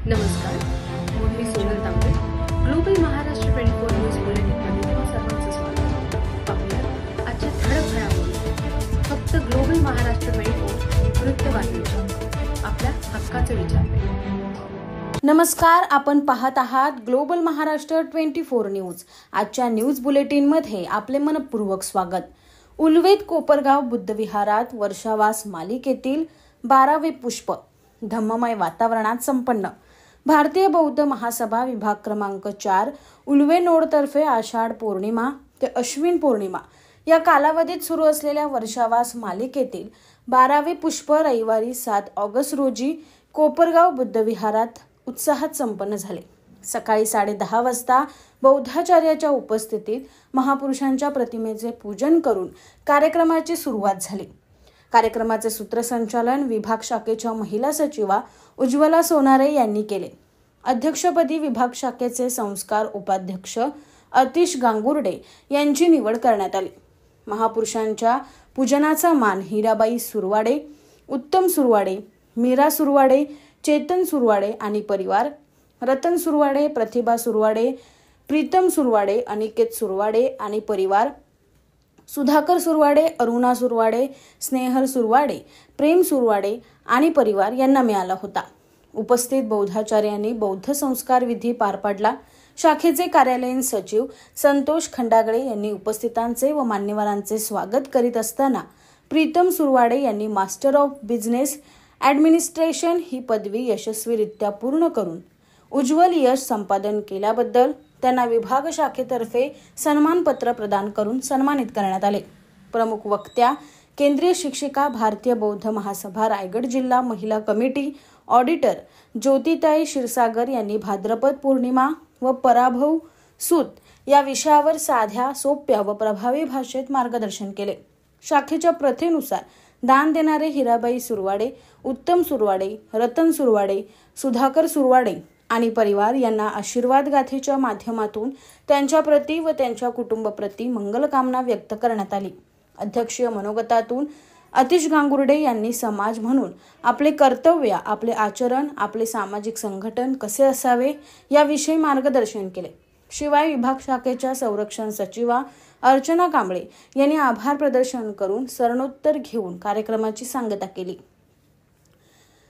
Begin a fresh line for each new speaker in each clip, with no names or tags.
नमस्कार, मी सोनल तांबे. Global Maharashtra 24 news बुलेटिनमध्ये तुम्हा सर्वांचं स्वागत. पाहूया आजच्या ठळक घडामोडी. फक्त ग्लोबल महाराष्ट्र 24 वृत्तवाहिनीच्या आपल्या हक्काचे विचार.
नमस्कार, आपण पाहत आहात ग्लोबल महाराष्ट्र 24 न्यूज. आजच्या न्यूज बुलेटिनमध्ये आपले मनपूर्वक स्वागत. उलवेत कोपरगाव बुद्धविहारात वर्षावास मालिकेतील 12वे पुष्प धम्ममय वातावरणात संपन्न. भारतीय बौद्ध महासभा विभाग क्रमांक 4 उलवे नोडतर्फे आषाढ पौर्णिमा ते अश्विन पौर्णिमा या कालावधीत सुरू असलेल्या वर्षावास मालिकेतील 12वे पुष्प रविवारी 7 ऑगस्ट रोजी कोपरगाव बुद्धविहारात उत्साहात संपन्न झाले. सकाळी 10:30 वाजता बौद्धाचार्याच्या उपस्थितीत महापुरुषांच्या प्रतिमेचे पूजन करून कार्यक्रमाची सुरुवात झाली. कार्यक्रमाचे सूत्रसंचालन विभाग शाखेच्या महिला सचिवा उज्ज्वला सोनारे यांनी केले. अध्यक्षपदी विभाग शाखेचे संस्कार उपाध्यक्ष अतिश गांगुर्डे यांची निवड करण्यात आली. महापुरुषांच्या पूजनाचा मान हिराबाई सुरवाडे, उत्तम सुरवाडे, मीरा सुरवाडे, चेतन सुरवाडे आणि परिवार, रतन सुरवाडे, प्रतिभा सुरवाडे, प्रीतम सुरवाडे, अनिकेत सुरवाडे आणि परिवार, सुधाकर सुरवाडे, अरुणा सुरवाडे, स्नेहल सुरवाडे, प्रेम सुरवाडे आणि परिवार यांना मिळाला होता. उपस्थित बौद्धाचार्यांनी बौद्ध संस्कार विधी पार पाडला. शाखेचे कार्यालयीन सचिव संतोष खंडागळे यांनी उपस्थितांचे व मान्यवरांचे स्वागत करीत असताना प्रीतम सुरवाडे यांनी मास्टर ऑफ बिझनेस ॲडमिनिस्ट्रेशन ही पदवी यशस्वीरित्या पूर्ण करून उज्ज्वल यश संपादन केल्याबद्दल त्यांना विभाग शाखेतर्फे सन्मानपत्र प्रदान करून सन्मानित करण्यात आले. प्रमुख वक्त्या केंद्रीय शिक्षिका भारतीय बौद्ध महासभा रायगड जिल्हा महिला कमिटी ऑडिटर ज्योतिताई क्षीरसागर यांनी भाद्रपद पौर्णिमा व पराभव सूत या विषयावर साध्या, सोप्या व प्रभावी भाषेत मार्गदर्शन केले. शाखेच्या प्रथेनुसार दान देणारे हिराबाई सुरवाडे, उत्तम सुरवाडे, रतन सुरवाडे, सुधाकर सुरवाडे आणि परिवार यांना आशीर्वाद गाथेच्या माध्यमातून त्यांच्या प्रती व त्यांच्या कुटुंबप्रती मंगलकामना व्यक्त करण्यात आली. अध्यक्षीय मनोगतातून अतिश गांगुर्डे यांनी समाज म्हणून आपले कर्तव्य, आपले आचरण, आपले सामाजिक संघटन कसे असावे याविषयी मार्गदर्शन केले. शिवाय विभाग शाखेच्या संरक्षण सचिवा अर्चना कांबळे यांनी आभार प्रदर्शन करून सरणोत्तर घेऊन कार्यक्रमाची सांगता केली.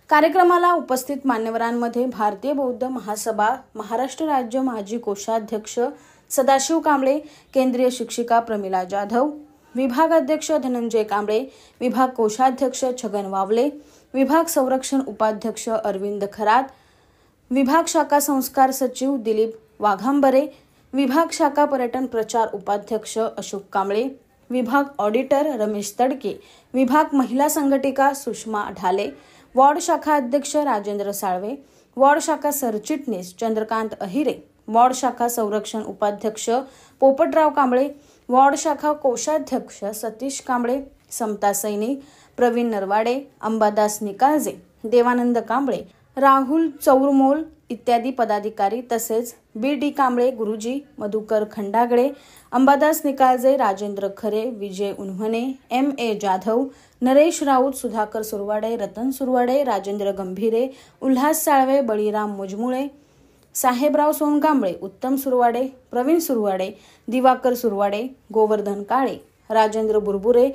कार्यक्रमाला उपस्थित मान्यवरांमध्ये भारतीय बौद्ध महासभा महाराष्ट्र राज्य माजी कोषाध्यक्ष सदाशिव कांबळे, केंद्रीय शिक्षिका प्रमिला जाधव, विभाग अध्यक्ष धनंजय कांबळे, विभाग कोषाध्यक्ष छगन वावले, विभाग संरक्षण उपाध्यक्ष अरविंद खरात, विभाग शाखा संस्कार सचिव दिलीप वाघांबरे, विभाग शाखा पर्यटन प्रचार उपाध्यक्ष अशोक कांबळे, विभाग ऑडिटर रमेश तडके, विभाग महिला संघटिका सुषमा ढाले, वॉर्ड शाखा अध्यक्ष राजेंद्र साळवे, वॉर्ड शाखा सरचिटणीस चंद्रकांत अहिरे, वॉर्ड शाखा संरक्षण उपाध्यक्ष पोपटराव कांबळे, वॉर्ड शाखा कोषाध्यक्ष सतीश कांबळे, समता सैनिक, प्रवीण नरवाडे, अंबादास निकाळजे, देवानंद कांबळे, राहुल चौरमोल इत्यादी पदाधिकारी तसेच बी.डी. कांबळे गुरुजी, मधुकर खंडागळे, अंबादास निकाळजे, राजेंद्र खरे, विजय उन्हणे, M.A. जाधव, नरेश राऊत, सुधाकर सुरवाडे, रतन सुरवाडे, राजेंद्र गंभीरे, उल्हास साळवे, बळीराम मुजमुळे, साहेबराव सोनकांबळे, उत्तम सुरवाडे, प्रवीण सुरवाडे, दिवाकर सुरवाडे, गोवर्धन काळे, राजेंद्र बुरबुरे,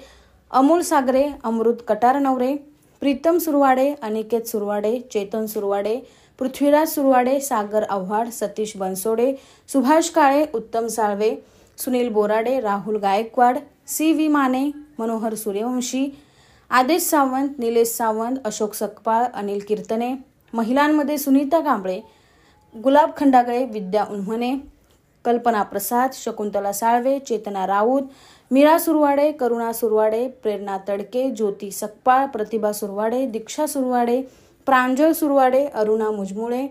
अमोल सागरे, अमृत कटारनवरे, प्रीतम सुरवाडे, अनिकेत सुरवाडे, चेतन सुरवाडे, पृथ्वीराज सुरवाडे, सागर आव्हाड, सतीश बनसोडे, सुभाष काळे, उत्तम साळवे, सुनील बोराडे, राहुल गायकवाड, C.V. माने, मनोहर सूर्यवंशी, आदेश सावंत, निलेश सावंत, अशोक सकपाळ, अनिल कीर्तने, महिलांमध्ये सुनीता कांबळे, गुलाब खंडागळे, विद्या उन्हणे, कल्पना प्रसाद, शकुंतला साळवे, चेतना राऊत, मीरा सुरवाडे, करुणा सुरवाडे, प्रेरणा तडके, ज्योती सकपाळ, प्रतिभा सुरवाडे, दीक्षा सुरवाडे, प्रांजळ सुरवाडे, अरुणा मुजमुळे,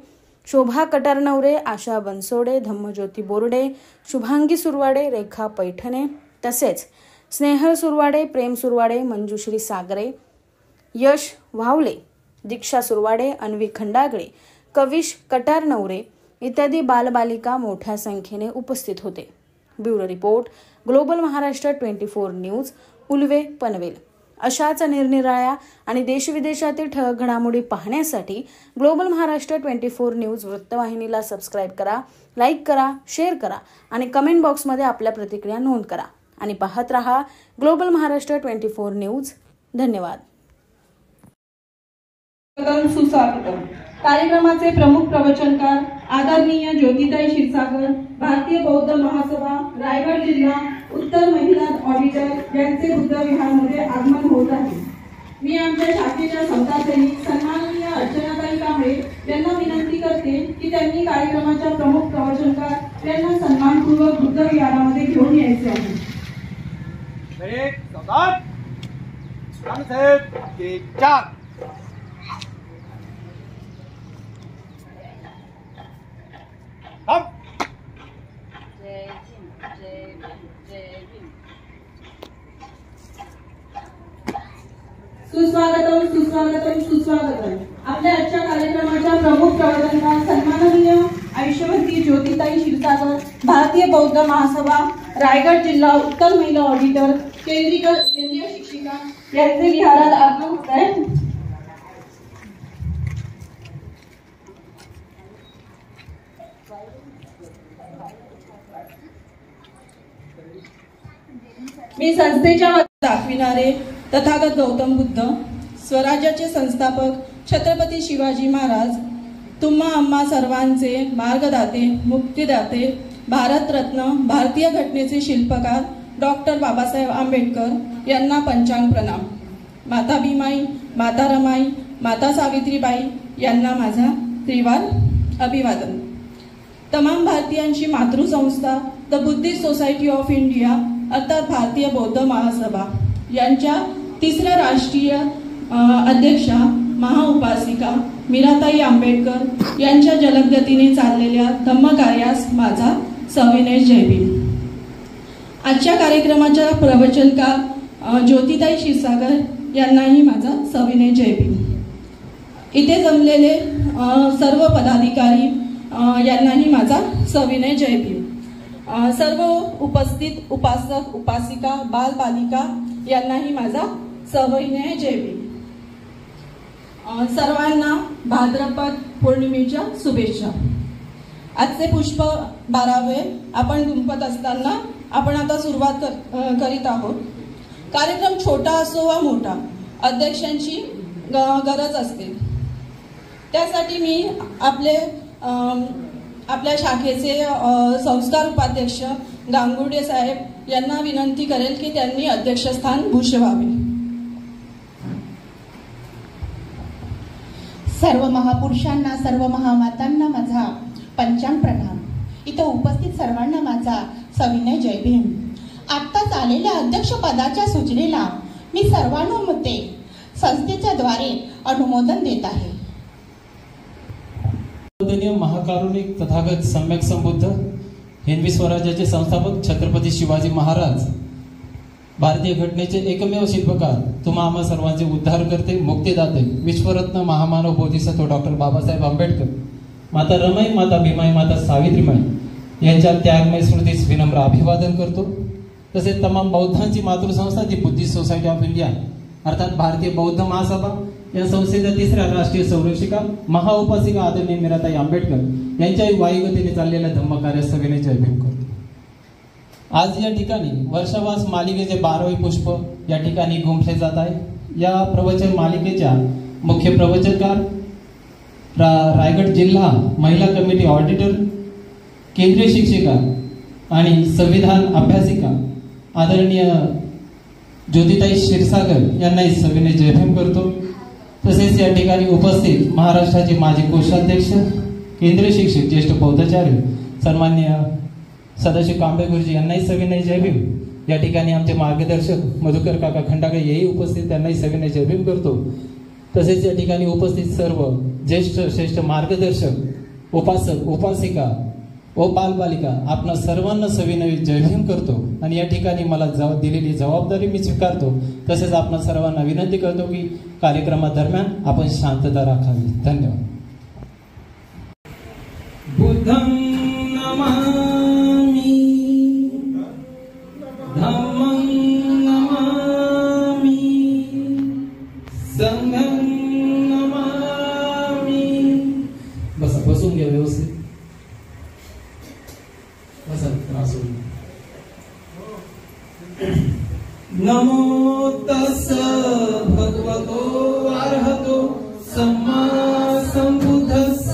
शोभा कटारनवरे, आशा बनसोडे, धम्मज्योती बोर्डे, शुभांगी सुरवाडे, रेखा पैठणे तसेच स्नेहल सुरवाडे, प्रेम सुरवाडे, मंजुश्री सागरे, यश वावले, दीक्षा सुरवाडे, अन्वी खंडागळे, कविश कटारनवरे इत्यादी बालबालिका मोठ्या संख्येने उपस्थित होते. Bureau report, global Maharashtra 24 news, Ulwe, Panvel. अशाच निरनिराळ्या आणि देशविदेशातील ठळक घडामोडी पाहण्यासाठी ग्लोबल महाराष्ट्र 24 न्यूज वृत्तवाहिनीला सबस्क्राईब करा, लाईक करा, शेअर करा आणि कमेंट बॉक्समध्ये आपल्या प्रतिक्रिया नोंद करा आणि पाहत रहा ग्लोबल महाराष्ट्र 24 न्यूज. धन्यवाद.
सुस्वागतम. कार्यक्रमाचे प्रमुख प्रवचनकार आदरणीय ज्योतिताई क्षीरसागर, भारतीय बौद्ध महासभा रायगड जिल्हा उत्तर महिला ऑडिटर यांचे बुद्ध विहारमध्ये आगमन होत आहे. मी आमच्या शाखेच्या संस्थासैनिक सन्माननीय अर्चनाताई कांबळे यांना विनंती करते की त्यांनी कार्यक्रमाच्या प्रमुख प्रवचनकार यांना सन्मानपूर्वक बुद्ध विहारामध्ये घेऊन यायचे आहे. सुस्वागतम सुस्वागतम सुस्वागतम. आपल्या आजच्या कार्यक्रमाच्या प्रमुख प्रवचनकार सन्माननीय ऐश्वर्यवती ज्योतिताई क्षीरसागर, भारतीय बौद्ध महासभा रायगड जिल्हा उत्तर महिला ऑडिटर, केंद्रीय शिक्षिका यांचे विहारात आगमन होत आहे. मी संस्थेच्या दाखविणारे तथागत गौतम बुद्ध, स्वराज्याचे संस्थापक छत्रपती शिवाजी महाराज, तुम्हा आम्हा सर्वांचे मार्गदाते, मुक्तिदाते, भारतरत्न, भारतीय घटनेचे शिल्पकार डॉक्टर बाबासाहेब आंबेडकर यांना पंचांग प्रणाम. माता भीमाई, माता रमाई, माता सावित्रीबाई यांना माझा त्रिवार अभिवादन. तमाम भारतीयांची मातृसंस्था the Buddhist society of India अर्थात भारतीय बौद्ध महासभा यांच्या तिसऱ्या राष्ट्रीय अध्यक्षा महाउपासिका मीराताई आंबेडकर यांच्या जलदगतीने चाललेल्या धम्मकार्यास माझा सविनय जय भीम. आजच्या कार्यक्रमाच्या प्रवचनकार ज्योतिताई क्षीरसागर यांनाही माझा सविनय जय भीम. इथे जमलेले सर्व पदाधिकारी यांनाही माझा सविनय जय भीम. सर्व उपस्थित उपासक उपासिका बालबालिका यांनाही माझा सविनय जय भीम. सर्वांना भाद्रपद पौर्णिमेच्या शुभेच्छा. आजचे पुष्प 12वे आपण गुंफत असताना आपण आता सुरुवात करीत आहोत. कार्यक्रम छोटा असो वा मोठा, अध्यक्षांची गरज असते. त्यासाठी मी आपल्या शाखेचे संस्कार उपाध्यक्ष गांगुर्डे साहेब यांना विनंती करेल की त्यांनी अध्यक्षस्थान भूषवावे.
सर्व महापुरुषांना, सर्व महामातांना माझा पंचांग प्रणाम. इथं उपस्थित सर्वांना माझा सविनय जय भीम. आत्ताच आलेल्या अध्यक्ष पदाच्या सूचनेला मी सर्वानुमते संस्थेच्या द्वारे अनुमोदन देत आहे.
महाकारुणिक तथागत सम्यक संबुद्ध हिंदवी स्वराज्याचे संस्थापक छत्रपती शिवाजी महाराज, भारतीय घटनेचे एकमेव शिल्पकार, तुम्हा आम्हा सर्वांचे उद्धार करते, मुक्तिदाते, विश्वरत्न महामानव बोधिसत्व डॉक्टर बाबासाहेब आंबेडकर, माता रमाई, माता भीमाई, माता सावित्रीमाई यांच्या त्यागमय स्मृतीस विनम्र अभिवादन करतो. तसेच तमाम बौद्धांची मातृसंस्था the Buddhist society of India अर्थात भारतीय बौद्ध महासभा या संस्थेच्या तिसऱ्या राष्ट्रीय संरक्षिका महाउपासिका आदरणीय मीराताई आंबेडकर यांच्या वायुगतीने चाललेल्या धम्मकार्यास सविनय जय भीम करतो. आज या ठिकाणी वर्षावास मालिकेचे 12वे पुष्प या ठिकाणी गुंफले जात आहे. या प्रवचन मालिकेच्या मुख्य प्रवचनकार रायगड जिल्हा महिला कमिटी ऑडिटर, केंद्रीय शिक्षिका आणि संविधान अभ्यासिका आदरणीय ज्योतिताई क्षीरसागर यांनाही सविनय जय भीम करतो. तसेच या ठिकाणी उपस्थित महाराष्ट्राचे माजी कोषाध्यक्ष, केंद्रीय शिक्षक, ज्येष्ठ बौद्धाचार्य सन्माननीय सदाशिव कांबळे गुरुजी यांनाही सविनय जय भीम. या ठिकाणी आमचे मार्गदर्शक मधुकर काका खंडागळे हेही उपस्थित, त्यांनाही सविनय जय भीम करतो. तसेच या ठिकाणी उपस्थित सर्व ज्येष्ठ श्रेष्ठ मार्गदर्शक, उपासक उपासिका व बालबालिका आपणा सर्वांना सविनय जय भीम करतो. आणि या ठिकाणी मला दिलेली जबाबदारी मी स्वीकारतो. तसेच आपणा सर्वांना विनंती करतो की कार्यक्रमादरम्यान आपण शांतता राखावी. धन्यवाद.
बुद्धं नमामि, धम्मं नमामि,
बसून घ्या व्यवस्थित. बसा त्रास होईल. नमो तस् भगवतो अर्हतो सम्मा संबुद्धस्स.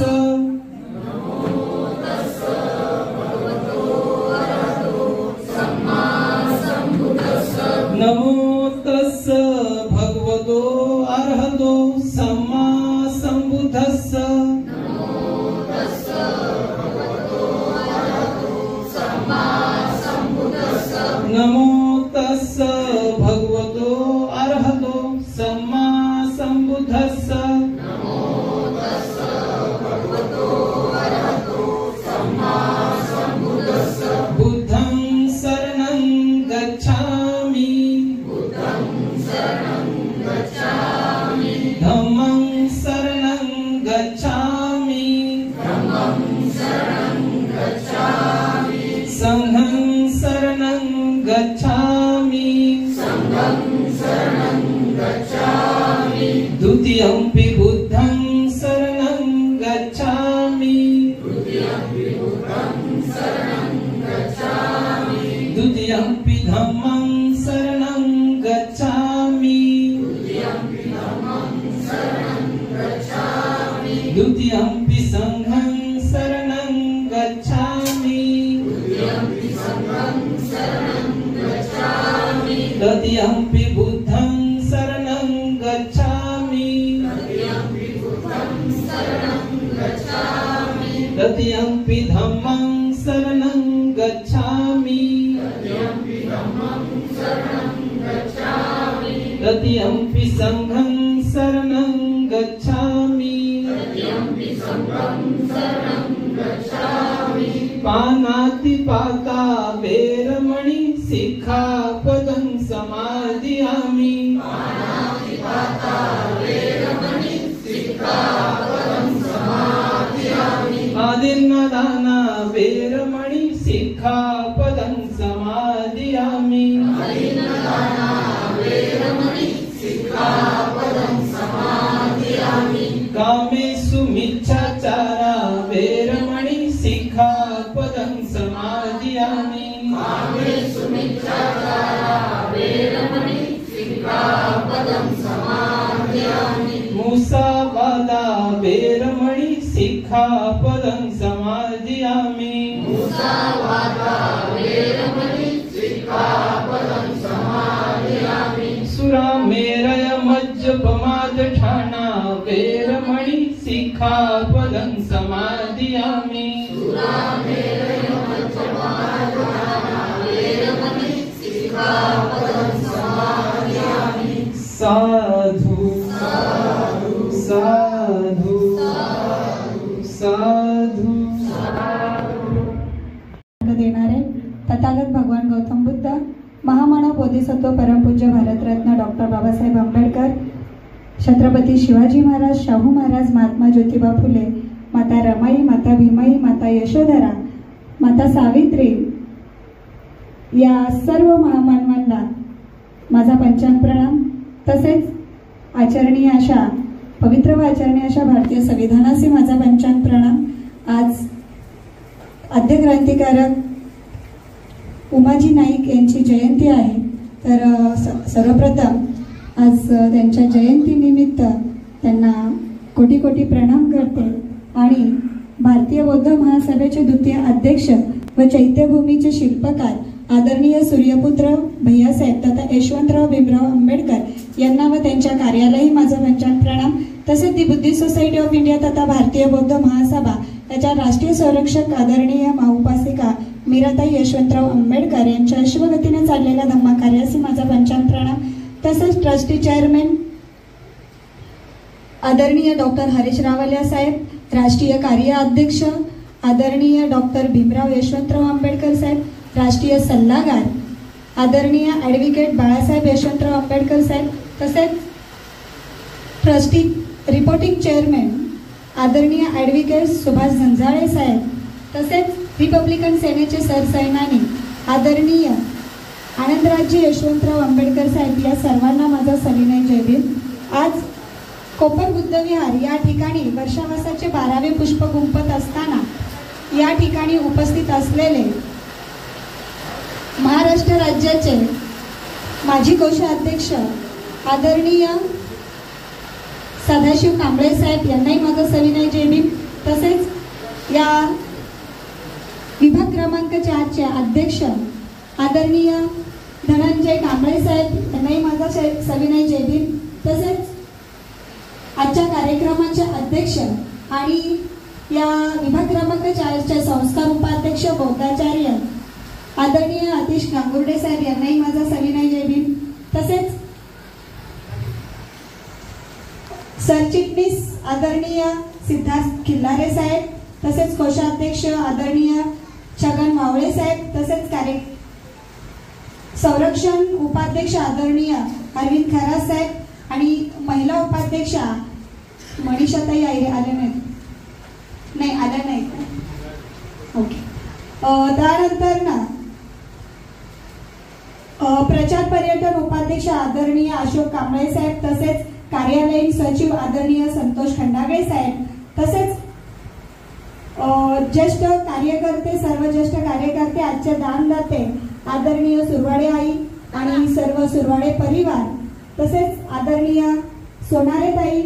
नमो तस् भगवतो अर्हतो सम्मा संबुद्धस्स. नमो तस् भगवतो अर्हतो सम्मा संबुद्धस्स. बुद्धं शरणं गच्छामि. धम्मं शरणं गच्छामि. संघं शरणं गच्छामि. द्वितीयंपि बुद्धं शरणं गच्छामि. द्वितीयंपि धम्मं शरणं गच्छामि. द्वितीयंपि संघं शरणं गच्छामि. तृतीयंपि बुद्धं शरणं गच्छामि. तृतीयंपि धम्मं शरणं गच्छामि. तृतीयंपि संघं शरणं गच्छामि. पानातिपाता वेरमणि सिक्खापदं समादयामि. आदिन्नदाना वेरमणि सिक्खापदं समादयामि. कामेषु मिच्छाचारा वेरमणि सिक्खापदं समादयामि. मुसावादा वेरमणि सिक्खापदं समादयामि. सुरामेरय मज्जपमादठाना वेरमणि सिक्खापदं समादयामि. साधु साधु साधु.
देणारे तथागत भगवान गौतम बुद्ध, महामानव बोधिसत्व परमपूज्य भारतरत्न डॉक्टर बाबासाहेब आंबेडकर, छत्रपती शिवाजी महाराज, शाहू महाराज, महात्मा ज्योतिबा फुले, माता रमाई, माता भीमाई, माता यशोधरा, माता सावित्री या सर्व महामानवांना माझा पंचांग प्रणाम. तसेच आचरणीय अशा पवित्र व आचरणीय अशा भारतीय संविधानाचे माझा पंचांग प्रणाम. आज आद्य क्रांतिकारक उमाजी नाईक यांची जयंती आहे. तर सर्वप्रथम आज त्यांच्या जयंतीनिमित्त त्यांना कोटी कोटी प्रणाम करते आणि भारतीय बौद्ध महासभेचे द्वितीय अध्यक्ष व चैत्यभूमीचे शिल्पकार आदरणीय सूर्यपुत्र भैयासाहेब तथा यशवंतराव भीमराव आंबेडकर यांना व त्यांच्या कार्यालाही माझा पंचांग प्रणाम. तसेच दी बुद्धिस्ट सोसायटी ऑफ इंडिया तथा भारतीय बौद्ध महासभा याच्या राष्ट्रीय संरक्षक आदरणीय माउपासिका मीराताई यशवंतराव आंबेडकर यांच्या अश्वगतीने चाललेल्या धम्मा कार्यासी माझा पंचांग प्रणाम. तसेच ट्रस्टी चेअरमॅन आदरणीय डॉक्टर हरीश रावलिया साहेब, राष्ट्रीय कार्य अध्यक्ष आदरणीय डॉक्टर भीमराव यशवंतराव आंबेडकर साहेब, राष्ट्रीय सल्लागार आदरणीय ॲडव्होकेट बाळासाहेब यशवंतराव आंबेडकर साहेब, तसेच ट्रस्टी रिपोर्टिंग चेअरमॅन आदरणीय ॲडव्होकेट सुभाष झंजाळे साहेब, तसेच रिपब्लिकन सेनेचे सरसैनानी आदरणीय आनंदराजे यशवंतराव आंबेडकर साहेब या सर्वांना माझा सविनय जय भीम. आज
कोपर बुद्ध विहार या ठिकाणी वर्षावासाचे 12वे पुष्प गुंफत असताना या ठिकाणी उपस्थित असलेले महाराष्ट्र राज्याचे माजी कोषाध्यक्ष आदरणीय सदाशिव कांबळे साहेब यांनाही माझा सविनय जय भीम, तसेच या विभाग क्रमांक 4 चे अध्यक्ष आदरणीय धनंजय कांबळे साहेब यांनाही माझा सविनय जय भीम, तसेच आजच्या कार्यक्रमाचे अध्यक्ष आणि या विभाग क्रमांक 4 चे संस्कार उपाध्यक्ष बौद्धाचार्य आदरणीय आतिश गांगुर्डे साहेब यांनाही माझा सविनय जय भीम, तसेच सरचिटणीस आदरणीय सिद्धार्थ खिल्लारे साहेब, तसेच कोषाध्यक्ष आदरणीय छगन वावळे साहेब, तसेच संरक्षण उपाध्यक्ष आदरणीय अरविंद खरास साहेब आणि महिला उपाध्यक्षा मनीषाताई आल्या नाहीत. ओके. त्यानंतर ना प्रचार पर्यटन उपाध्यक्ष आदरणीय अशोक कांबळे साहेब, तसेच कार्यालयीन सचिव आदरणीय संतोष खंडागळे साहेब, तसेच ज्येष्ठ कार्यकर्ते, सर्व ज्येष्ठ कार्यकर्ते, आजचे दानदाते आदरणीय सुरवाडे आई आणि सर्व सुरवाडे परिवार, तसेच आदरणीय सोनारेताई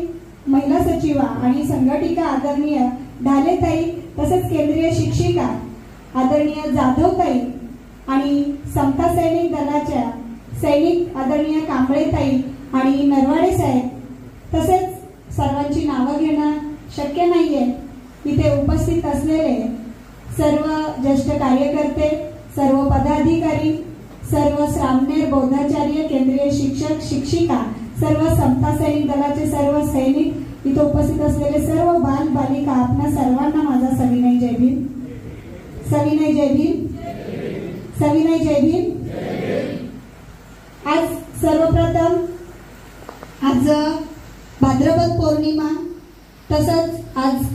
महिला सचिवा आणि संघटिका आदरणीय ढालेताई, तसेच केंद्रीय शिक्षिका आदरणीय जाधवताई आणि समता सैनिक दलाच्या सैनिक आदरणीय कांबळेताई आणि नरवाडे साहेब, तसेच सर्वांची नावं घेणं शक्य नाहीये. इथे उपस्थित असलेले सर्व ज्येष्ठ कार्यकर्ते, सर्व पदाधिकारी, सर्व श्रामनेर बौद्धाचार्य, केंद्रीय शिक्षक शिक्षिका, सर्व समता सैनिक दलाचे सर्व सैनिक, इथे उपस्थित असलेले सर्व बाल बालिका, आपणा सर्वांना माझा सविनय जय भीम, सविनय जय भीम, सविनय जय भीम. आज सर्वप्रथम आज भाद्रपद पौर्णिमा, तसंच आज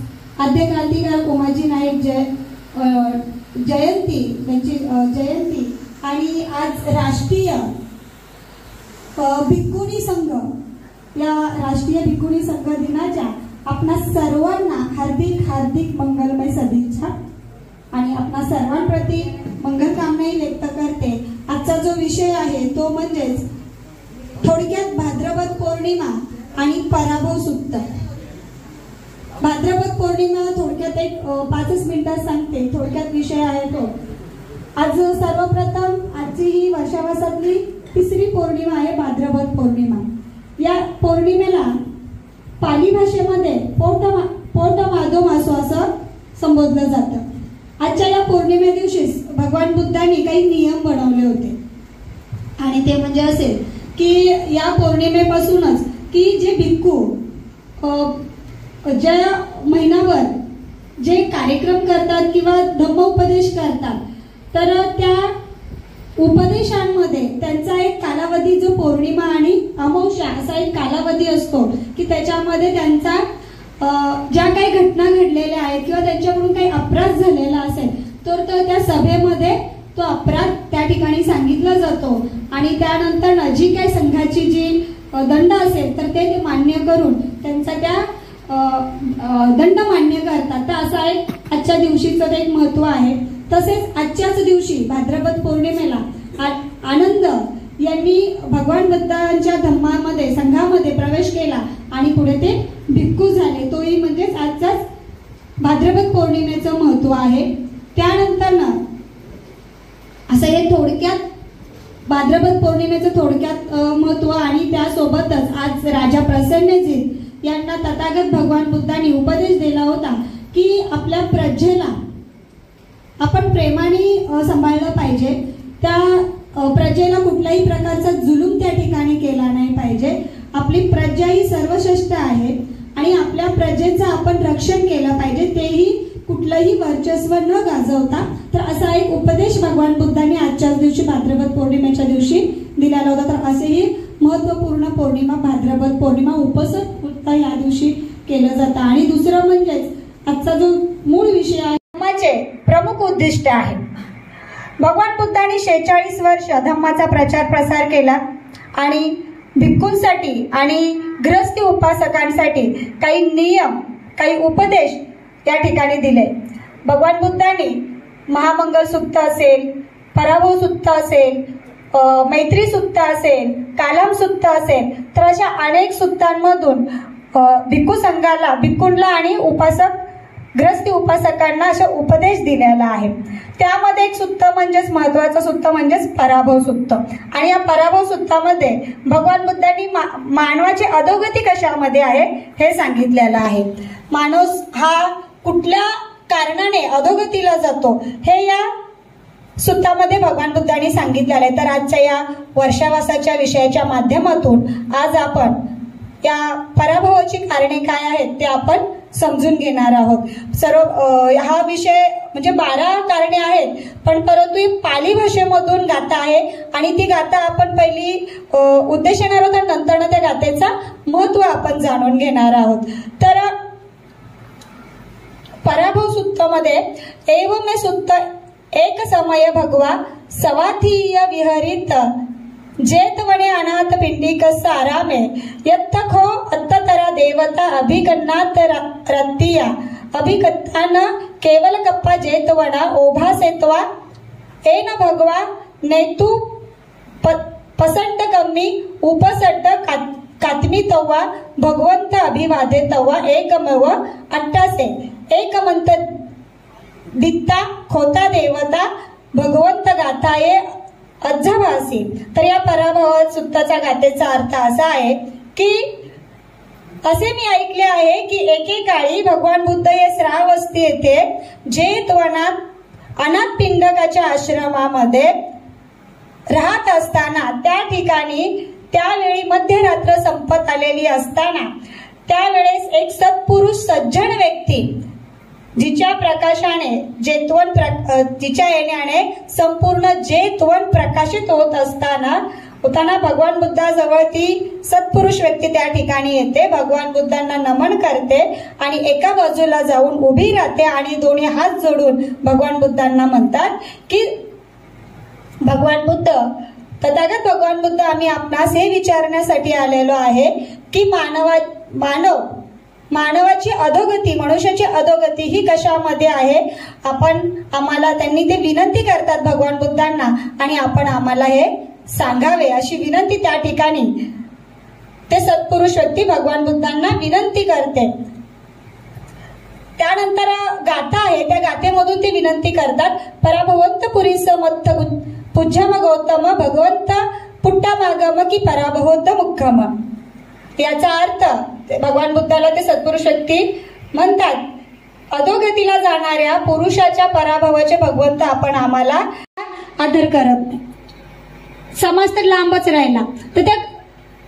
आद्य क्रांतिकारक उमाजी नाईक जयंती, त्यांची जयंती, आणि आज राष्ट्रीय भिक्खुनी संघ, या राष्ट्रीय भिक्खुनी संघ दिनाच्या आपणा सर्वांना हार्दिक हार्दिक मंगलमय सदिच्छा आणि आपणा सर्वांप्रती मंगलकामनाही व्यक्त करते. आजचा जो विषय आहे तो म्हणजेच थोडक्यात भाद्रपद पौर्णिमा आणि पराभव सुक्त. भाद्रपद पौर्णिमा थोडक्यात एक 5 मिनिटात सांगते. थोडक्यात विषय आहे तो. आज सर्वप्रथम आजची ही वर्षावासातली 3री पौर्णिमा आहे भाद्रपद पौर्णिमा. या पौर्णिमेला पाली भाषेमध्ये पौष माधव मासो असं संबोधलं जातं. आजच्या या पौर्णिमे दिवशी भगवान बुद्धांनी काही नियम बनवले होते आणि ते म्हणजे असे की या पौर्णिमेपासूनच की जे भिक्खू ज्या महिनाभर जे कार्यक्रम करतात किंवा धम्मोपदेश करतात, तर त्या उपदेशांमध्ये त्यांचा एक कालावधी जो पौर्णिमा आणि अमावस्या असा एक कालावधी असतो की त्याच्यामध्ये त्यांचा ज्या काही घटना घडलेल्या आहेत किंवा त्यांच्याकडून काही अपराध झालेला असेल तर त्या सभेमध्ये तो अपराध त्या ठिकाणी सांगितला जातो आणि त्यानंतर जी काही संघाची जी दंड असेल तर ते मान्य करून त्यांचा त्या दंड मान्य करतात. तर असा एक आजच्या दिवशीचं एक महत्व आहे. तसेच आजच्याच दिवशी भाद्रपद पौर्णिमेला आनंद यांनी भगवान बुद्धांच्या धम्मामध्ये संघामध्ये प्रवेश केला आणि पुढे ते भिक्खू झाले. तोही म्हणजेच आजचाच भाद्रपद पौर्णिमेचं महत्व आहे. त्यानंतर ना असं हे थोडक्यात भाद्रपद पौर्णिमेचं थोडक्यात महत्व आणि त्यासोबतच आज राजा प्रसन्नजीत यांना तथागत भगवान बुद्धांनी उपदेश दिला होता की आपल्या प्रजेला आपण प्रेमाने सांभाळलं पाहिजे. त्या प्रजेला कुठल्याही प्रकारचा जुलूम त्या ठिकाणी केला नाही पाहिजे. आपली प्रजा ही सर्वश्रेष्ठ आहे आणि आपल्या प्रजेचं आपण रक्षण केलं पाहिजे, तेही कुठलंही वर्चस्व न गाजवता. तर असा एक उपदेश भगवान बुद्धांनी आजच्याच दिवशी भाद्रपद पौर्णिमेच्या दिवशी दिलेला होता. तर असेही महत्वपूर्ण पौर्णिमा भाद्रपद पौर्णिमा उपसत या दिवशी केलं जातं. आणि दुसरं म्हणजेच आजचा जो मूळ विषय आहे धम्माचे प्रमुख उद्दिष्ट आहे. भगवान बुद्धांनी 46 वर्ष धम्माचा प्रचार प्रसार केला आणि भिक्खूंसाठी आणि गृहस्थी उपासकांसाठी काही नियम, काही उपदेश या ठिकाणी दिले. भगवान बुद्धांनी महामंगल सूक्त असेल, पराभव सूक्त असेल, मैत्री सूक्त असेल, कालम सूक्त असेल, तर अशा अनेक सूक्तांमधून भिक्खू संघाला, भिक्खूंना आणि गृहस्थी उपासकांना अशा उपदेश दिलेला आहे. त्यामध्ये एक सूक्त म्हणजेच महत्वाचं सूक्त म्हणजेच पराभव सूक्त. आणि या पराभव सूक्तामध्ये भगवान बुद्धांनी मानवाची अधोगती कशामध्ये आहे हे सांगितलेलं आहे. माणूस हा कुठल्या कारणाने अधोगतीला जातो हे या सूक्तामध्ये भगवान बुद्धांनी सांगितलेलं आहे. तर आजच्या या वर्षावासाच्या विषयाच्या माध्यमातून आज आपण या पराभवाची कारणे काय आहेत ते आपण समजून घेणार आहोत. हा विषय म्हणजे 12 कारणे आहेत, पण परंतु ही पाली भाषेमधून गाथा आहे आणि ती गाथा आपण पहिली उद्देश येणार आहोत आणि नंतर त्या गाथेचा महत्व आपण जाणून घेणार आहोत. तर पराभव सूक्तामध्ये एवं मे सूक्त एक समय भगवा सवाथीय विहरित जेतवणे अनाथ पिंडिक सारामे यत्तखो अत्ततरा देवता अभिगन्नात रत्तिया अभिकथान केवल कप्पा जेतवणा ओभा सेतवा एन भगवा नेतू पसंट कम्मी उपसट्ट कात्मी तव्वा भगवंत अभिवादे तव्वा एकमेव अट्टासे एकमंत दित्ता खोता देवता भगवंत गाथाये अज्जभासी. तर या पराभव सूक्ताचा गाथेचा अर्थ असा आहे की असे मी ऐकले आहे की एकेकाळी भगवान बुद्ध हे श्रावस्ती येथे जेतवनात अनाथ पिंडकाच्या आश्रमामध्ये राहत असताना त्या ठिकाणी त्यावेळी मध्यरात्र संपत आलेली असताना त्यावेळेस एक सत्पुरुष सज्जन व्यक्ती जिच्या प्रकाशाने जिच्या येण्याने संपूर्ण जेतवन प्रकाशित होत असताना भगवान बुद्धाजवळ ती सत्पुरुष व्यक्ती त्या ठिकाणी येते. भगवान बुद्धांना नमन करते आणि एका बाजूला जाऊन उभी राहते आणि दोन्ही हात जोडून भगवान बुद्धांना म्हणतात की भगवान बुद्ध, तथागत भगवान बुद्ध, आम्ही आपणास हे विचारण्यासाठी आलेलो आहे की मानवाची अधोगती, मनुष्याची अधोगती ही कशामध्ये आहे. आम्हाला त्यांनी ते विनंती करतात भगवान बुद्धांना आणि आपण आम्हाला हे सांगावे अशी विनंती त्या ठिकाणी ते सत्पुरुष व्यक्ती भगवान बुद्धांना विनंती करते. त्यानंतर गाथा आहे, त्या गाथेमधून ते विनंती करतात पराभवंत पुरीस मत्थ पूज्यम गौतम भगवंत पुट्टामागम की पराभवंत मुख्यम. याचा अर्थ भगवान बुद्धाला ते सत्पुरुष व्यक्ती म्हणतात, अधोगतीला जाणाऱ्या पुरुषाच्या पराभवाचे भगवंत आपण आम्हाला आदर करत नाही. समाज तर लांबच राहिला, तर त्या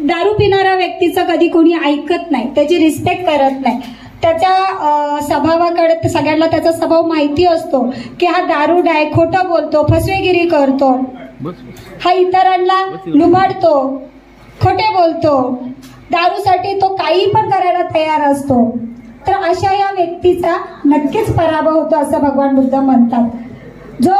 दारू पिणाऱ्या व्यक्तीचं कधी कोणी ऐकत नाही, त्याची रिस्पेक्ट करत नाही. त्याच्या स्वभावाकडे सगळ्यांना त्याचा स्वभाव माहिती असतो की हा दारूड आहे, खोटं बोलतो, फसवेगिरी करतो, हा इतरांना लुबाडतो, खोटे बोलतो, दारूसाठी तो काही पण करायला तयार असतो. तर अशा या व्यक्तीचा नक्कीच पराभव होतो असं भगवान बुद्ध म्हणतात. जो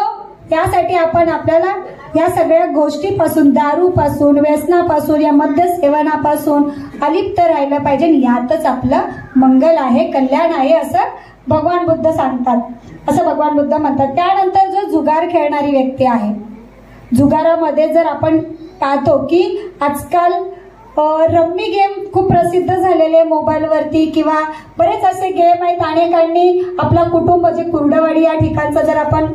यासाठी आपण आपल्याला या सगळ्या गोष्टीपासून, दारूपासून, व्यसनापासून, या मद्य सेवनापासून अलिप्त राहिलं पाहिजे. यातच आपलं मंगल आहे, कल्याण आहे असं भगवान बुद्ध सांगतात, असं भगवान बुद्ध म्हणतात. त्यानंतर जो जुगार खेळणारी व्यक्ती आहे, जुगारामध्ये जर आपण पाहतो की आजकाल रम्मी गेम खूप प्रसिद्ध झालेले मोबाईलवरती किंवा बरेच असे गेम आहेत. अनेकांनी आपला कुटुंब, जे कुर्डवाडी या ठिकाणचं जर आपण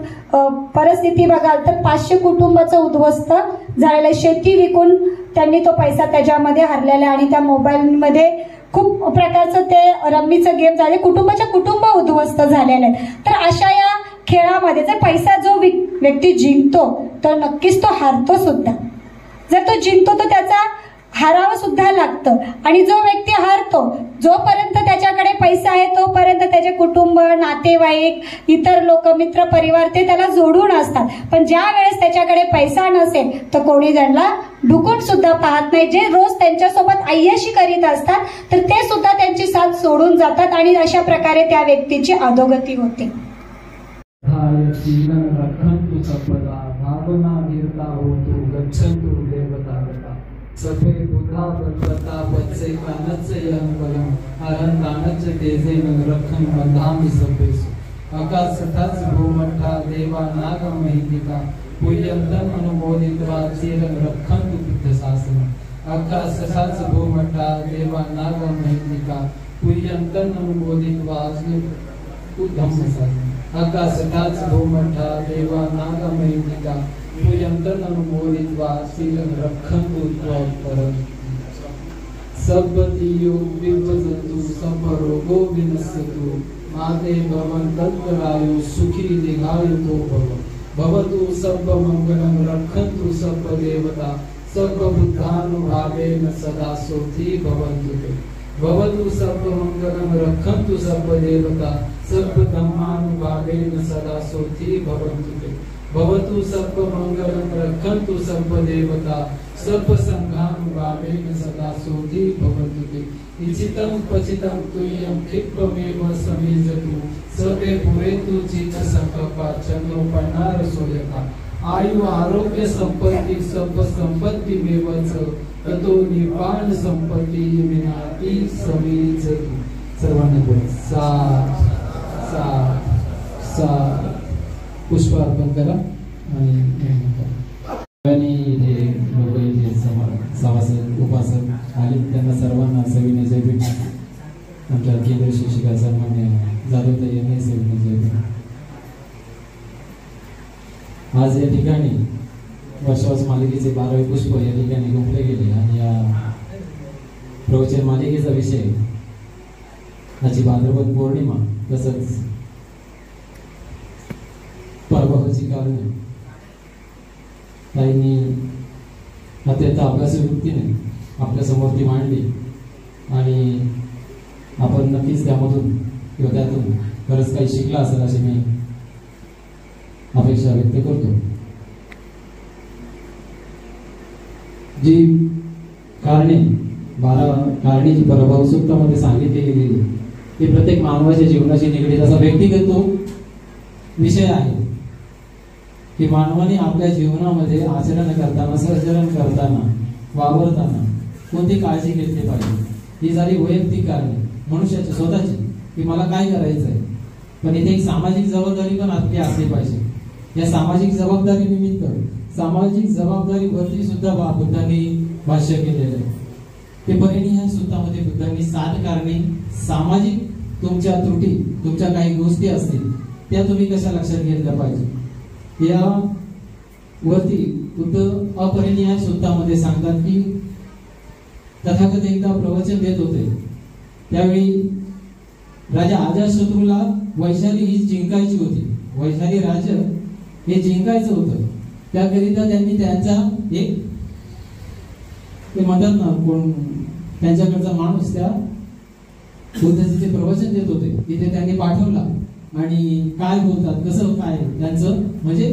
परिस्थिती बघाल तर 500 कुटुंबाचं उद्ध्वस्त झालेलं, शेती विकून त्यांनी तो पैसा त्याच्यामध्ये हरलेला आणि त्या मोबाईलमध्ये खूप प्रकारचं ते रम्मीचं गेम झाले, कुटुंब उद्ध्वस्त झालेलं आहे. तर अशा या खेळामध्ये जर पैसा जो व्यक्ती जिंकतो तर नक्कीच तो हारतो सुद्धा. जर तो जिंकतो तर त्याचा हारावं सुद्धा लागतं. आणि जो व्यक्ती हारतो, जोपर्यंत त्याच्याकडे पैसा आहे तोपर्यंत त्याचे कुटुंब, नातेवाईक, इतर लोक, मित्र परिवार ते त्याला जोडून असतात. पण ज्या वेळेस त्याच्याकडे पैसा नसेल तर कोणी त्यांना ढुकून सुद्धा पाहत नाही. जे रोज त्यांच्यासोबत अय्याशी करीत असतात तर ते सुद्धा त्यांची साथ सोडून जातात आणि अशा प्रकारे त्या व्यक्तीची अधोगती होते.
सफे बुधा बलता बच्चे कानच यंगलम अरंतानच तेजेन रखन बंधाम सफेस आकाशताच भूमठा देवा नाग महितिका पुयंतन अनुमोदित्वा चिरं रखन्तु बुद्ध शासन आकाशताच भूमठा देवा नाग महितिका पुयंतन अनुमोदित्वा धम्म शासन आकाशताच भूमठा देवा नाग महितिका पुयंतन अनुमोदित्वा चिरं रखन्तु त्वत्परं सब्बतियो विभजतु सपरोगो विनश्यतु माते भवन्तरायो सुखी दीर्घायुतो भवतु सर्वमङ्गलं रक्षन्तु सर्वदेवता सर्वबुद्धानुभावेन सदा सोऽथि भवन्तु ते भवतु सर्वमङ्गलं रक्षन्तु सर्वदेवता सर्वधर्मानुभावेन सदा सोऽथि भवन्तु ते भवतु सर्वमङ्गलं रक्षन्तु सर्वदेवता सर्वसङ्घानुभावेन सदा सोऽथि भवन्तु ते इचितं पचितं तुल्यं क्षिप्रमेव समेजतु सर्वे पुरेतु चित्तसङ्कल्पा चन्द्रोपन्नारसो यथा आयु आरोग्य संपत्ति सर्व संपत्तिमेव च ततो निर्वाण संपत्ति विनाती समेजतु सर्वांनी बोला सा सा सा पुष्प अर्पण करा आणि इथे लोक इथे सभासद उपासक आले त्यांना सर्वांना सविनय जय भीम आमच्या केंद्र शिक्षिका सन्मान्य जाधवताई यांनी सविनय जय भीम. आज या ठिकाणी वर्षावास मालिकेचे 12वे पुष्प या ठिकाणी गुंफले गेले आणि या प्रवचन मालिकेचा विषय आजची भाद्रपद पौर्णिमा तसंच प्रभावाची कारणे ताईंनी अत्यंत अभ्यासू वृत्तीने आपल्या समोर ती मांडली आणि आपण नक्कीच त्यामधून किंवा त्यातून बरंच काही शिकला असेल अशी मी अपेक्षा व्यक्त करतो. जी कारणे 12 कारणे जी प्रभाव सूक्तामध्ये सांगितली गेलेली ती प्रत्येक मानवाच्या जीवनाशी निगडीत असा व्यक्तिगत तो विषय आहे की मानवाने आपल्या जीवनामध्ये आचरण करताना सहचरण करताना वावरताना कोणती काळजी घेतली पाहिजे. ही झाली वैयक्तिक कारणे मनुष्याची स्वतःची की मला काय करायचं आहे. पण इथे एक सामाजिक जबाबदारी पण आपली असली पाहिजे. या सामाजिक जबाबदारी निमित्त सामाजिक जबाबदारीवरती सुद्धा बुद्धांनी भाष्य केलेलं आहे. ते परिनिहाय सूत्रामध्ये बुद्धांनी 7 कारणे सामाजिक तुमच्या त्रुटी तुमच्या काही गोष्टी असतील त्या तुम्ही कशा लक्षात घेतल्या पाहिजे या वरती बुद्ध अपरिनिहाय सूत्रामध्ये सांगतात की तथागत एकदा प्रवचन देत होते त्यावेळी राजा अजातशत्रूला वैशाली ही जिंकायची होती. वैशाली राज्य हे जिंकायचं होतं. त्याकरिता त्यांनी त्यांचा एक ते म्हणतात ना कोण त्यांच्याकडचा माणूस त्या बुद्धाचे ते प्रवचन देत होते तिथे त्यांनी पाठवला आणि काय बोलतात कसं काय त्यांचं म्हणजे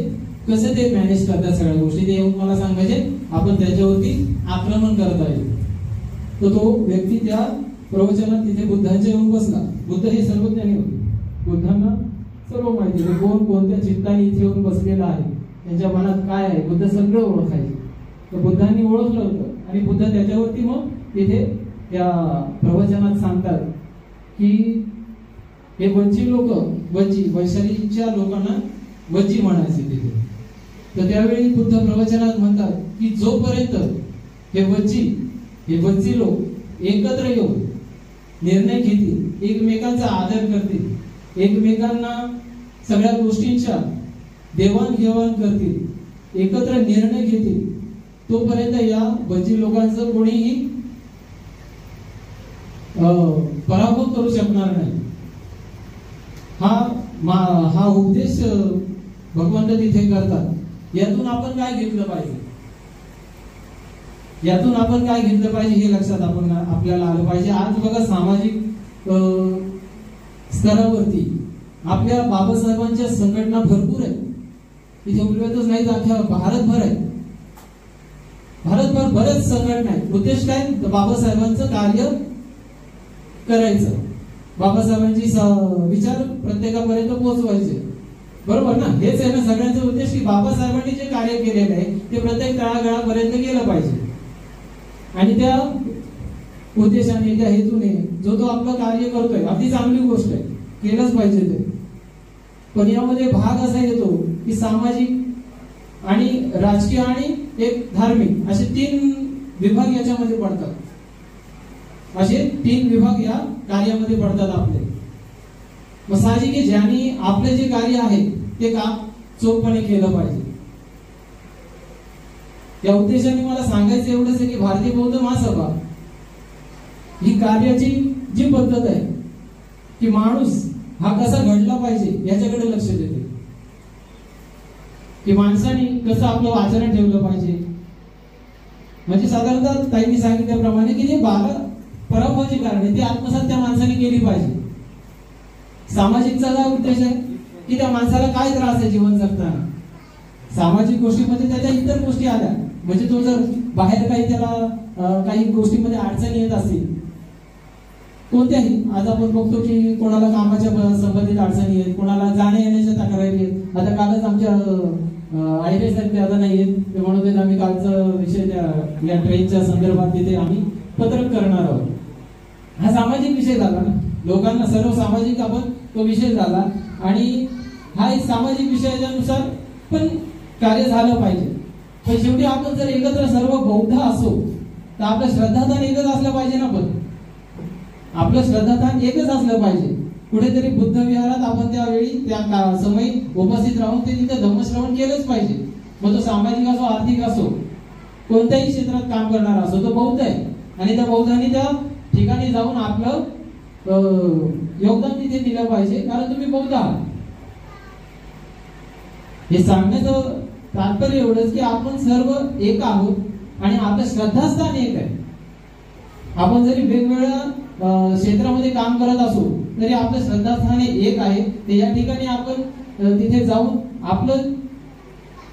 कसं ते मॅनेज करतात सगळ्या गोष्टी ते येऊन मला सांग म्हणजे आपण त्याच्यावरती आक्रमण करता येईल. तर तो व्यक्ती त्या प्रवचनात तिथे बुद्धांच्या येऊन बसला. बुद्ध हे सर्वज्ञानी होते. बुद्धांना सर्व माहिती होते कोण कोणत्या चित्ताने इथे येऊन बसलेला आहे त्यांच्या मनात काय आहे बुद्ध सगळं ओळखायचे. तर बुद्धांनी ओळखलं होतं आणि बुद्ध त्याच्यावरती मग तिथे त्या प्रवचनात सांगतात की हे वज्जी लोक वैशालीच्या लोकांना वज्जी म्हणायचे तिथे. तर त्यावेळी बुद्ध प्रवचनात म्हणतात की जोपर्यंत हे वज्जी लोक एकत्र येऊन निर्णय घेतील एकमेकांचा आदर करतील एकमेकांना सगळ्या गोष्टींच्या देवाणघेवाण करतील एकत्र निर्णय घेतील तोपर्यंत या वज्जी लोकांचं कोणीही पराभव करू शकणार नाही. हा उपदेश भगवंत तिथे करतात. यातून आपण काय घेतलं पाहिजे हे लक्षात आपल्याला आलं पाहिजे. आज बघा सामाजिक स्तरावरती आपल्या बाबासाहेबांच्या संघटना भरपूर आहेत. इथे उल्लेखच नाही अख्ख्या भारतभर आहे. भारतभर बरेच संघटना आहेत. उद्देश काय बाबासाहेबांचं कार्य करायचं बाबासाहेबांची विचार प्रत्येकापर्यंत पोहोचवायचे बरोबर ना. हेच आहे ना सगळ्यांचा उद्देश की बाबासाहेबांनी जे कार्य केलेलं आहे ते प्रत्येक तळागाळापर्यंत गेलं पाहिजे. आणि त्या उद्देशाने, त्या हेतूने जो तो आपलं कार्य करतोय, अगदी चांगली गोष्ट आहे, केलंच पाहिजे ते. पण यामध्ये भाग असा येतो की सामाजिक आणि राजकीय आणि एक धार्मिक असे 3 विभाग याच्यामध्ये पडतात. असे 3 विभाग या कार्यामध्ये पडतात आपले. मग साहजिक आहे, ज्यांनी आपले जे कार्य आहे ते काम चोखपणे केलं पाहिजे. या उद्देशाने मला सांगायचं एवढंच आहे की भारतीय बौद्ध महासभा ही कार्याची जी पद्धत आहे की माणूस हा कसा घडला पाहिजे याच्याकडे लक्ष देते, की माणसाने कसं आपलं आचरण ठेवलं पाहिजे. म्हणजे साधारणतः ताईंनी सांगितल्याप्रमाणे की जे 12 पराभवाची कारणे ती आत्मसात त्या माणसाने केली पाहिजे. सामाजिकचा काय उद्देश आहे की त्या माणसाला काय त्रास आहे जीवन जगताना. सामाजिक गोष्टीमध्ये त्याच्या इतर गोष्टी आल्या म्हणजे तो जर बाहेर काही त्याला काही गोष्टीमध्ये अडचणी येत असतील कोणत्याही, आज आपण बघतो की कोणाला कामाच्या संबंधित अडचणी आहेत, कोणाला जाण्या येण्याच्या तक्रारी आहेत. आता कालच आमच्या आयरे साहेब ते आता नाही आहेत, ते म्हणून आम्ही कालचा विषय या ट्रेनच्या संदर्भात तिथे आम्ही पत्रक करणार आहोत. हा सामाजिक विषय झाला ना, लोकांना सर्व सामाजिक आपण तो विषय झाला आणि हा एक सामाजिक विषयानुसार पण कार्य झालं पाहिजे. पण शेवटी आपण जर एकत्र सर्व बौद्ध असो तर आपलं श्रद्धास्थान एकच असलं पाहिजे ना. पण आपलं श्रद्धास्थान एकच असलं पाहिजे. कुठेतरी बुद्ध विहारात आपण त्यावेळी त्या समयी उपस्थित राहून ते तिथे धम्मश्रवण केलंच पाहिजे. मग तो सामाजिक असो, आर्थिक असो, कोणत्याही क्षेत्रात काम करणारा असो, तो बौद्ध आहे आणि त्या बौद्धांनी त्या ठिकाणी जाऊन आपलं योगदान तिथे दिलं पाहिजे, कारण तुम्ही बौद्ध आहात. हे सांगण्याचं तात्पर्य एवढंच की आपण सर्व एक आहोत आणि आपलं श्रद्धास्थान एक आहे. आपण जरी वेगवेगळ्या क्षेत्रामध्ये काम करत असो तरी आपलं श्रद्धास्थान एक आहे. ते या ठिकाणी आपण तिथे जाऊन आपलं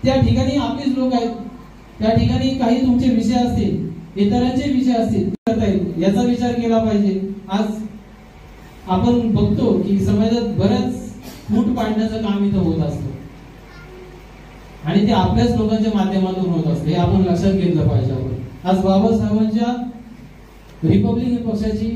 त्या ठिकाणी आपलीच लोक आहेत, त्या ठिकाणी काही तुमचे विषय असतील, इतरांचे विषय असतील, करता येईल याचा विचार केला पाहिजे. आज आपण बघतो की समाजात बऱ्याच फूट पाडण्याचं काम इथं होत असतं आणि ते आपल्याच लोकांच्या माध्यमातून होत असते, हे आपण लक्षात घेतलं पाहिजे. आज बाबासाहेबांच्या रिपब्लिकन पक्षाची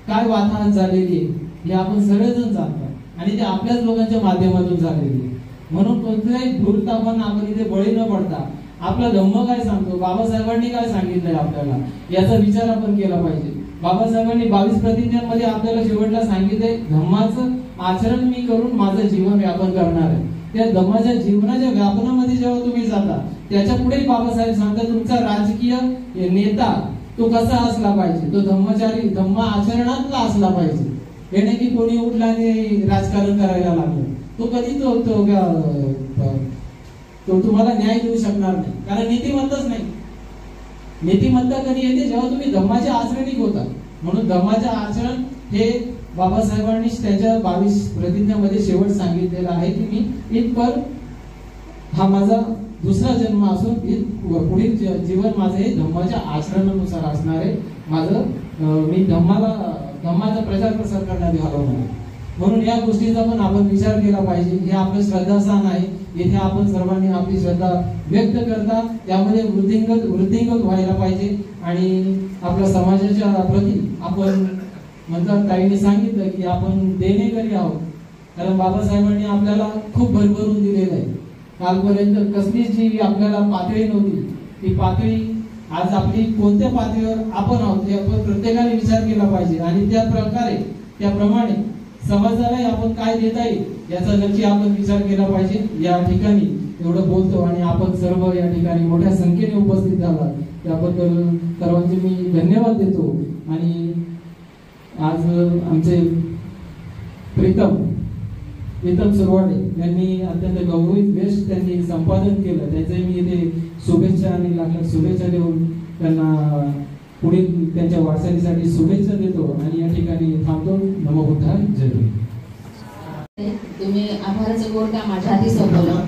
काय वाताहत झालेली आहे हे आपण सगळेजण जाणतो आणि ते आपल्याच लोकांच्या माध्यमातून झालेली आहे. म्हणून कोणत्याही धूर्तापांना आपण इथे बळी न पडता आपला धम्म काय सांगतो, बाबासाहेबांनी काय सांगितलंय आपल्याला याचा विचार आपण केला पाहिजे. बाबासाहेबांनी 22 प्रतिज्ञांमध्ये आपल्याला शेवटला सांगितलंय धम्माचं आचरण मी करून माझं जीवन व्यापन करणार आहे. त्या धम्माच्या जीवनाच्या व्यापनामध्ये जेव्हा तुम्ही जाता त्याच्या पुढे बाबासाहेब सांगतात तुमचा राजकीय नेता तो कसा असला पाहिजे, तो धम्मचारी धम्म आचरणातला असला पाहिजे. हे नाही की कोणी उठला आणि राजकारण करायला लागलं, तो कधी तो तुम्हाला न्याय देऊ शकणार नाही, कारण नीतिमत्ताच नाही. नीतिमत्ता कधी येते जेव्हा तुम्ही धम्माच्या आचरणिक होता. म्हणून धम्माचे आचरण हे बाबासाहेबांनी त्याच्या 22 प्रतिज्ञामध्ये शेवट सांगितलेलं आहे की मी इथपर हा माझा दुसरा जन्म असून पुढील जीवन माझं हे धम्माच्या आचरणानुसार असणार आहे. माझं मी धम्माचा प्रचार प्रसार करण्यात घालवणार आहे. म्हणून या गोष्टीचा पण आपण विचार केला पाहिजे. हे आपलं श्रद्धास्थान आहे, इथे आपण सर्वांनी आपली श्रद्धा व्यक्त करता त्यामध्ये वृद्धिंगत व्हायला पाहिजे आणि आपल्या समाजाच्या प्रती आपण म्हणतात ताईंनी सांगितलं की आपण देणेकरी आहोत, कारण बाबासाहेबांनी आपल्याला खूप भरभरून दिलेलं आहे. कालपर्यंत कसलीच जी आपल्याला पातळी नव्हती ती पातळी आज आपली कोणत्या पातळीवर आपण आहोत हे आपण प्रत्येकाने विचार केला पाहिजे आणि त्या प्रकारे त्याप्रमाणे समाजाला आपण काय देता येईल याचा नक्की आपण विचार केला पाहिजे. या ठिकाणी एवढं बोलतो आणि आपण सर्व या ठिकाणी मोठ्या संख्येने उपस्थित झाला त्याबद्दल सर्वांचे मी धन्यवाद देतो. आणि आज आमचे प्रीतम सुरवाडे यांनी अत्यंत गौरवित वेश त्यांनी संपादन केलं, त्याचे मी इथे शुभेच्छा आणि लाख शुभेच्छा देऊन त्यांना पुढील त्यांच्या वाटचालीसाठी शुभेच्छा देतो आणि या ठिकाणी थांबतो. नमो बुद्धाय, जय भीम.
तुम्ही आभाराचं गोड का माझ्या हाती सोपवलं.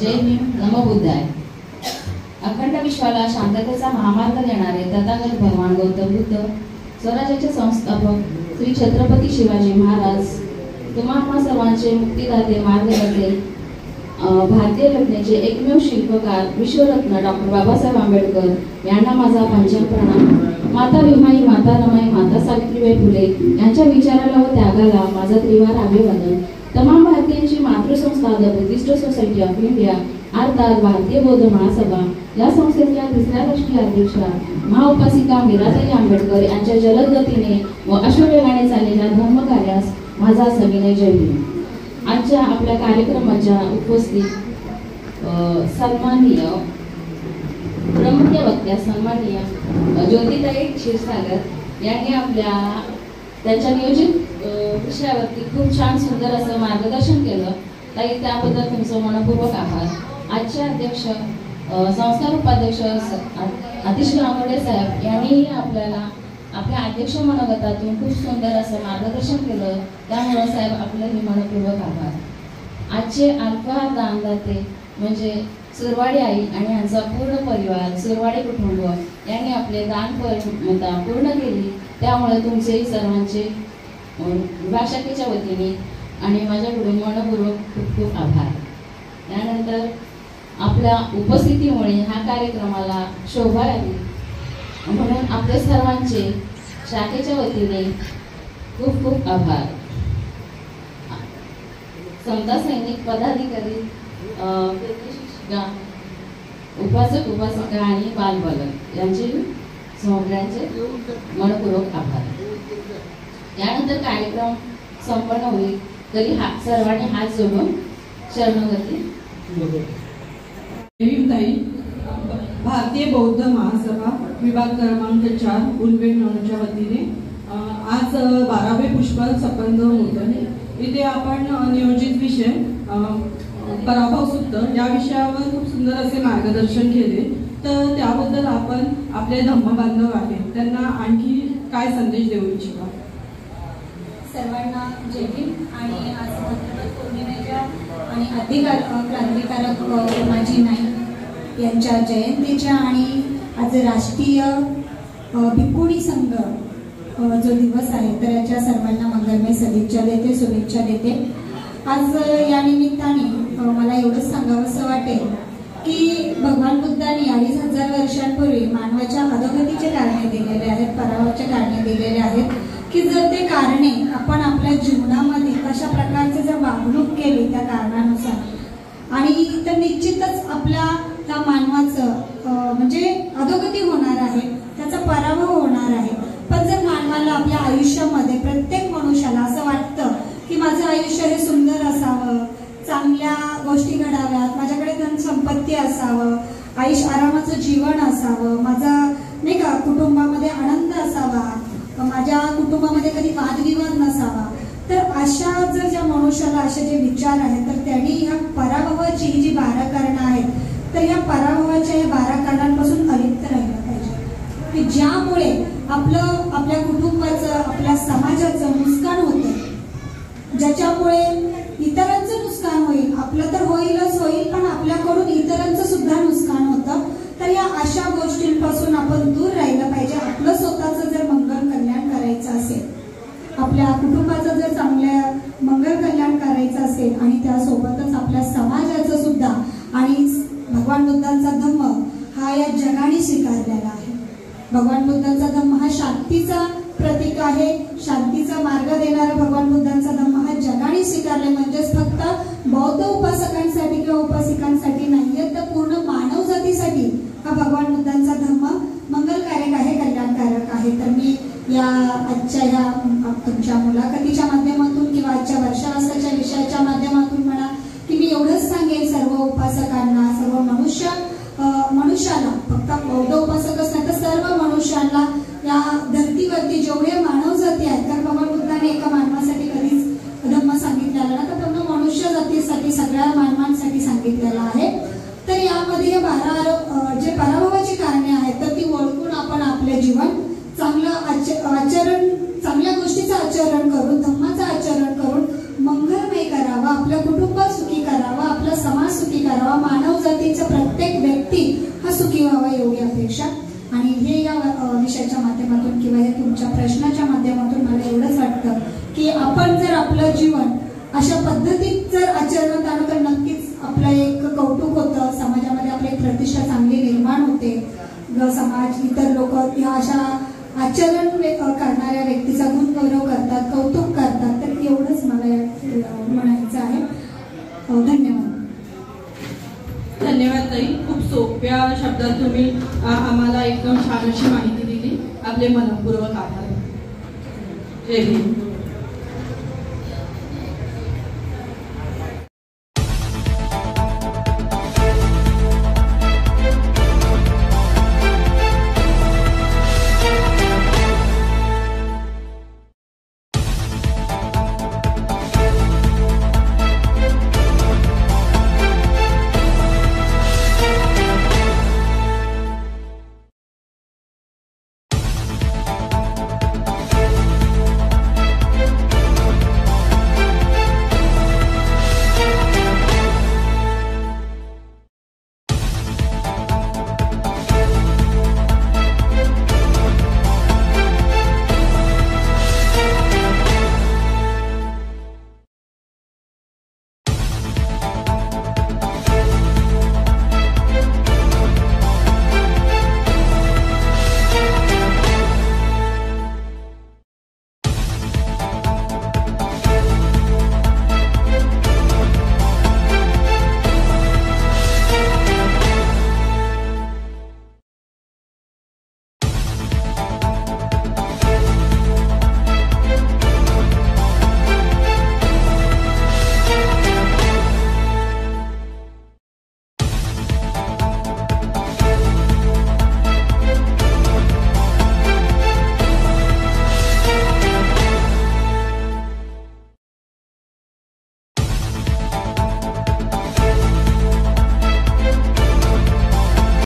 जय भीम, नमो बुद्धाय. अखंड विश्वाला शांततेचा महामार्ग देणारे तथागत भगवान गौतम बुद्ध, स्वराज्याचे संस्थापक श्री छत्रपती शिवाजी महाराज, तुम्हा सर्वांचे मुक्तिदाते, मार्गदर्शक भारतीय घटनेचे एकमेव शिल्पकार विश्वरत्न डॉक्टर बाबासाहेब आंबेडकर यांना माझा पंचांग प्रणाम। माता भीमाई, माता रमाई, माता सावित्रीबाई फुले यांच्या विचाराला व त्यागाला माझा त्रिवार अभिवादन। तमाम भारतीयांची मातृसंस्था the Buddhist society of India अर्थात भारतीय बौद्ध महासभा या संस्थेच्या 3ऱ्या राष्ट्रीय अध्यक्षा महाउपासिका मीराताई आंबेडकर यांच्या जलद गतीने व अश्ववेगाने चाललेल्या धर्मकार्यास माझा सविनय जय भीम। आजच्या आपल्या कार्यक्रमाच्या उपस्थित सन्माननीय प्रमुख वक्त्या सन्माननीय ज्योतिताई क्षीरसागर यांनी त्यांच्या नियोजित विषयावरती खूप छान सुंदर असं मार्गदर्शन केलं। ताई, त्याबद्दल तुमचं मनपूर्वक आभार। आजचे अध्यक्ष संस्कार उपाध्यक्ष आतिश गांगुर्डे साहेब यांनी आपल्या अध्यक्ष मनोगतातून खूप सुंदर असं मार्गदर्शन केलं, त्यामुळे साहेब आपल्याही मनपूर्वक आभार। आजचे अल्पहार दानदाते म्हणजे सुरवाडी आई आणि यांचा पूर्ण परिवार सुरवाडी कुटुंब यांनी आपले दान पूर्ण केली, त्यामुळे तुमचेही सर्वांचे विभाग शाखेच्या वतीने आणि माझ्याकडून मनपूर्वक खूप खूप आभार। त्यानंतर आपल्या उपस्थितीमुळे ह्या कार्यक्रमाला शोभा आली म्हणून आपले सर्वांचे शाखेच्या वतीने खूप खूप आभार। समता सैनिक पदाधिकारी, उपासक उपासिका आणि बालबालक यांचे सगळ्यांचे मनपूर्वक आभार। यानंतर कार्यक्रम संपन्न होईल तरी सर्वांनी हात जोडून शरणागती।
भारतीय बौद्ध महासभा विभाग क्रमांक 4 उल्वेड नौच्या वतीने आज 12वे पुष्प संपन्न होत आहे। इथे आपण नियोजित विषय पराभव सूत्र या विषयावर खूप सुंदर असे मार्गदर्शन केले, तर त्याबद्दल आपण आपले धम्म बांधव आहेत त्यांना आणखी काय संदेश देऊ इच्छिता?
सर्वांना जय भीम। आणि आज छत्रपती पौर्णिमेच्या आणि अधिकार क्रांतिकारक उमाजी नाईक यांच्या जयंतीच्या आणि आज राष्ट्रीय भिक्खुणी संघ जो दिवस आहे तर याच्या सर्वांना मंगलमय सदिच्छा देते, शुभेच्छा देते। आज या निमित्ताने मला एवढंच सांगावंसं वाटेल की भगवान बुद्धांनी 2500 वर्षांपूर्वी मानवाच्या अधोगतीचे कारणे दिलेले आहेत, पराभवाचे कारणे दिलेले आहेत की जर ते कारणे आपण आपल्या जीवनामध्ये कशा प्रकारचे जर वागणूक केली त्या कारणानुसार आणि तर निश्चितच आपल्या त्या मानवाचं म्हणजे अधोगती होणार आहे, त्याचा पराभव होणार आहे। पण जर मानवाला आपल्या आयुष्यामध्ये प्रत्येक मनुष्याला असं वाटतं की माझं आयुष्य हे सुंदर असावं, चांगल्या गोष्टी घडाव्यात, माझ्याकडे धन संपत्ती असावं, आयुष्य आरामाचं जीवन असावं, माझा नाही का कुटुंबामध्ये आनंद असावा, माझ्या कुटुंबामध्ये कधी वादविवाद नसावा, तर अशा जर ज्या मनुष्याला असे जे विचार आहेत तर त्यांनी ह्या पराभवाची जी 12 कारणं आहेत तर या पराभवाच्या या 12 कारणांपासून अलिप्त राहिलं पाहिजे की ज्यामुळे आपल्या कुटुंबाचं आपल्या समाजाचं नुकसान होतं, ज्याच्यामुळे इतरांचं नुकसान होईल, आपलं तर होईलच होईल पण आपल्याकडून इतरांचं सुद्धा नुकसान होतं। तर या अशा गोष्टींपासून आपण दूर राहिलं पाहिजे। आपलं स्वतःचं जर मंगल कल्याण करायचं असेल, आपल्या कुटुंबाचं जर चांगल्या मंगल कल्याण करायचं असेल आणि त्यासोबतच आपल्या समाजाचं सुद्धा, आणि भगवान बुद्धांचा धम्म हा या जगाने स्वीकारलेला आहे। भगवान बुद्धांचा धम्म हा शांतीचा प्रतीक आहे, शांतीचा मार्ग देणारा भगवान बुद्धांचा धम्म हा जगाने स्वीकारले, म्हणजेच फक्त बौद्ध उपासकांसाठी किंवा उपासिकांसाठी नाहीये तर पूर्ण मानव जातीसाठी हा भगवान बुद्धांचा धम्म मंगलकारक आहे, कल्याणकारक आहे। तर मी या आजच्या या तुमच्या मुलाखतीच्या माध्यमातून किंवा आजच्या वर्षावासाच्या विषयाच्या माध्यमातून म्हणा की मी एवढंच सांगेन सर्व उपासकांना, सर्व मनुष्याला, फक्त बौद्ध उपासकच नाही तर सर्व मनुष्यांना या धर्तीवरती जेवढे मानव जाती आहेत, तर भगवान बुद्धाने एका मानवासाठी कधीच धम्म सांगितलेला ना, तर पूर्ण मनुष्य जातीसाठी सगळ्या मानवांसाठी सांगितलेला आहे। तर यामध्ये 12 जे पराभवाची कारणे आहेत तर ती ओळखून आपण आपले जीवन चांगलं आचरण, चांगल्या गोष्टीचं आचरण करून, धम्माचं आचरण करून मंगलमय करावं, आपलं कुटुंब सुखी करावं, आपला समाज सुखी करावा, मानव जातीचा प्रत्येक व्यक्ती हा सुखी व्हावा एवढी अपेक्षा। आणि हे या विषयाच्या माध्यमातून किंवा या तुमच्या प्रश्नाच्या माध्यमातून मला एवढंच वाटतं की आपण जर आपलं जीवन अशा पद्धतीत जर आचरणात आणलं तर नक्कीच आपलं एक कौतुक होतं, समाजामध्ये आपली एक प्रतिष्ठा चांगली निर्माण होते, समाज इतर लोक ह्या अशा आचरण करणाऱ्या व्यक्तीचा गुणगौरव करतात, कौतुक करतात. तर एवढंच मला म्हणायचं आहे. धन्यवाद.
धन्यवाद ताई, खूप सोप्या शब्दात तुम्ही आम्हाला एकदम छान अशी माहिती दिली. आपले मनपूर्वक आभार. जय भीम.